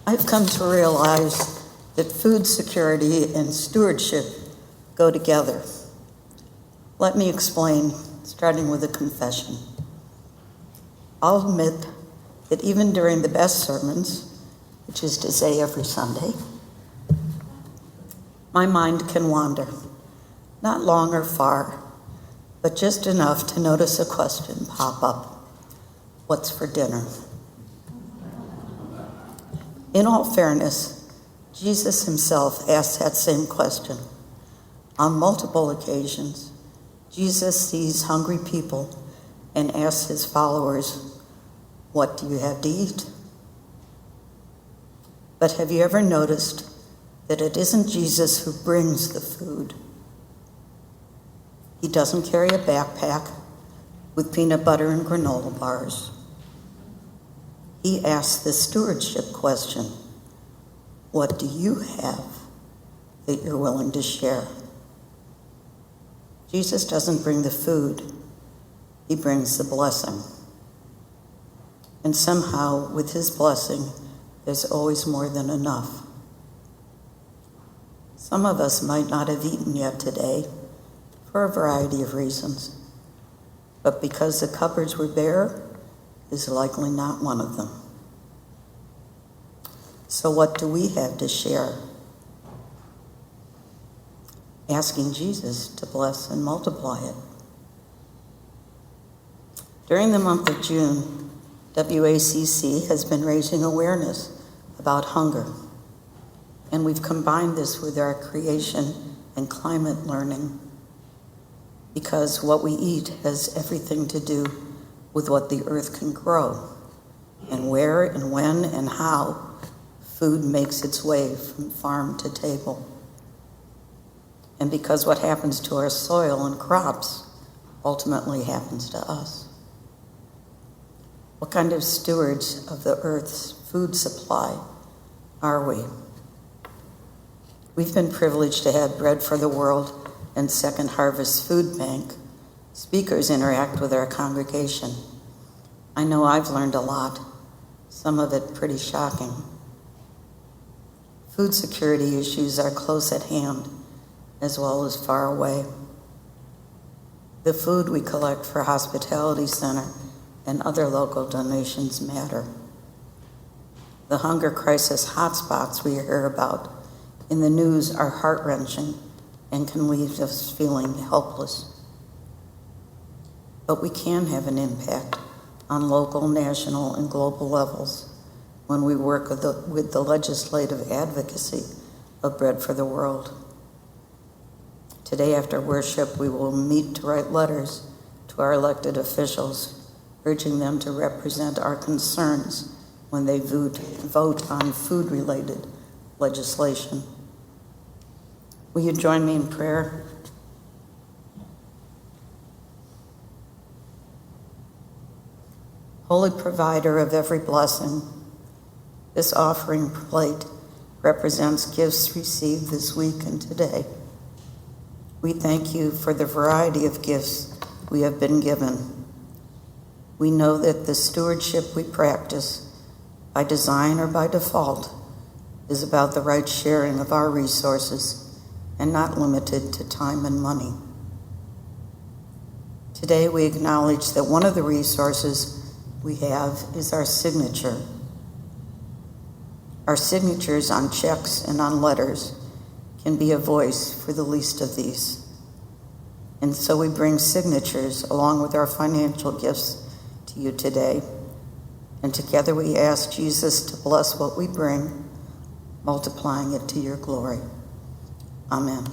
I've come to realize that food security and stewardship go together. Let me explain, starting with a confession. I'll admit that even during the best sermons, which is to say every Sunday, my mind can wander, not long or far, but just enough to notice a question pop up. What's for dinner? In all fairness, Jesus himself asked that same question. On multiple occasions, Jesus sees hungry people and asks his followers, "What do you have to eat?" But have you ever noticed that it isn't Jesus who brings the food? He doesn't carry a backpack with peanut butter and granola bars. He asks the stewardship question, what do you have that you're willing to share? Jesus doesn't bring the food, he brings the blessing. And somehow, with his blessing, there's always more than enough. Some of us might not have eaten yet today for a variety of reasons, but because the cupboards were bare is likely not one of them. So what do we have to share? Asking Jesus to bless and multiply it. During the month of June, WACC has been raising awareness about hunger, and we've combined this with our creation and climate learning, because what we eat has everything to do with what the earth can grow, and where and when and how food makes its way from farm to table. And because what happens to our soil and crops ultimately happens to us. What kind of stewards of the earth's food supply are we? We've been privileged to have Bread for the World and Second Harvest Food Bank speakers interact with our congregation. I know I've learned a lot, some of it pretty shocking. Food security issues are close at hand, as well as far away. The food we collect for Hospitality Center and other local donations matter. The hunger crisis hotspots we hear about in the news are heart-wrenching and can leave us feeling helpless. But we can have an impact on local, national, and global levels when we work with the legislative advocacy of Bread for the World. Today after worship, we will meet to write letters to our elected officials, urging them to represent our concerns when they vote on food-related legislation. Will you join me in prayer? Holy provider of every blessing, this offering plate represents gifts received this week and today. We thank you for the variety of gifts we have been given. We know that the stewardship we practice, by design or by default, is about the right sharing of our resources and not limited to time and money. Today we acknowledge that one of the resources we have is our signature. Our signatures on checks and on letters can be a voice for the least of these. And so we bring signatures along with our financial gifts to you today. And together we ask Jesus to bless what we bring, multiplying it to your glory. Amen.